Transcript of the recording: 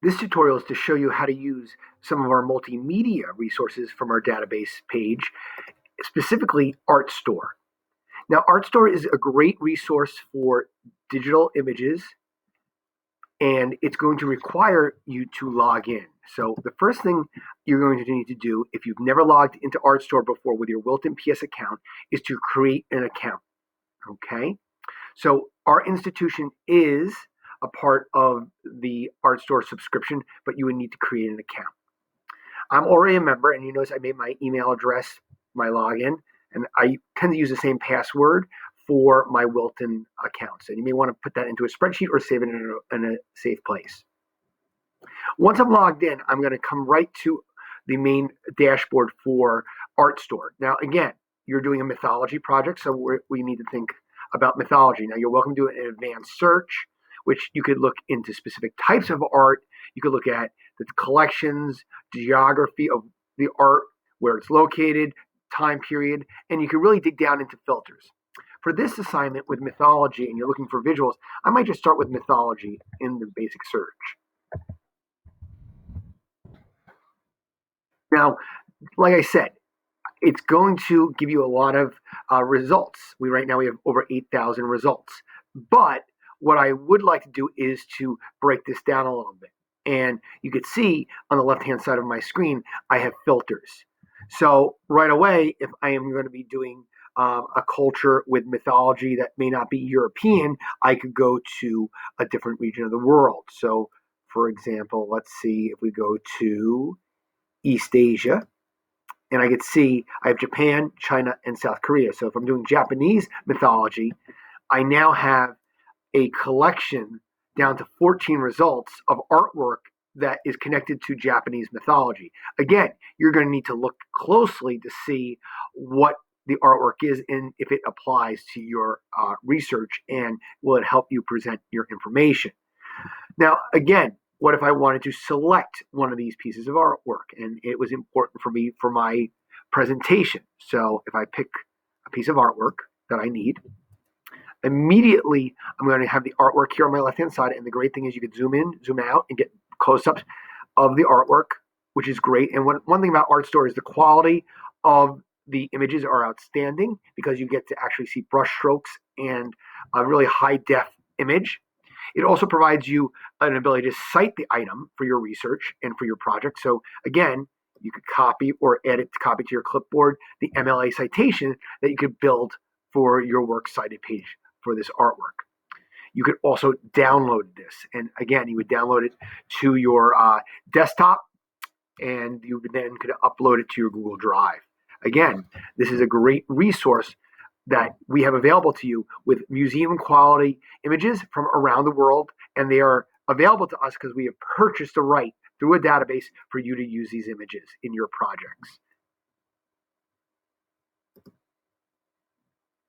This tutorial is to show you how to use some of our multimedia resources from our database page, specifically Artstor. Now, Artstor is a great resource for digital images, and it's going to require you to log in. So the first thing you're going to need to do, if you've never logged into Artstor before with your Wilton PS account, is to create an account, okay? So our institution is a part of the Artstor subscription, but you would need to create an account. I'm already a member, and you notice I made my email address my login, and I tend to use the same password for my Wilton accounts. And you may want to put that into a spreadsheet or save it in a safe place. Once I'm logged in, I'm going to come right to the main dashboard for Artstor. Now, again, you're doing a mythology project, so we need to think about mythology. Now, you're welcome to do an advanced search, which you could look into specific types of art. You could look at the collections, geography of the art, where it's located, time period, and you can really dig down into filters. For this assignment with mythology, and you're looking for visuals, I might just start with mythology in the basic search. Now, like I said, it's going to give you a lot of results. Right now we have over 8,000 results. But what I would like to do is to break this down a little bit. And you can see on the left-hand side of my screen, I have filters. So right away, if I am going to be doing a culture with mythology that may not be European, I could go to a different region of the world. So for example, let's see if we go to East Asia, and I could see I have Japan, China, and South Korea. So if I'm doing Japanese mythology, I now have a collection down to 14 results of artwork that is connected to Japanese mythology. Again, you're going to need to look closely to see what the artwork is and if it applies to your research, and will it help you present your information. Now, again, what if I wanted to select one of these pieces of artwork and it was important for me for my presentation? So if I pick a piece of artwork that I need, immediately I'm going to have the artwork here on my left hand side, and the great thing is you can zoom in, zoom out, and get close-ups of the artwork, which is great. And one thing about Artstor is the quality of the images are outstanding, because you get to actually see brush strokes and a really high-def image. It also provides you an ability to cite the item for your research and for your project. So again, you could copy or edit, copy to your clipboard the MLA citation that you could build for your works cited page for this artwork. You could also download this, and again, you would download it to your desktop, and you then could upload it to your Google Drive. Again, this is a great resource that we have available to you with museum quality images from around the world, and they are available to us because we have purchased the right through a database for you to use these images in your projects.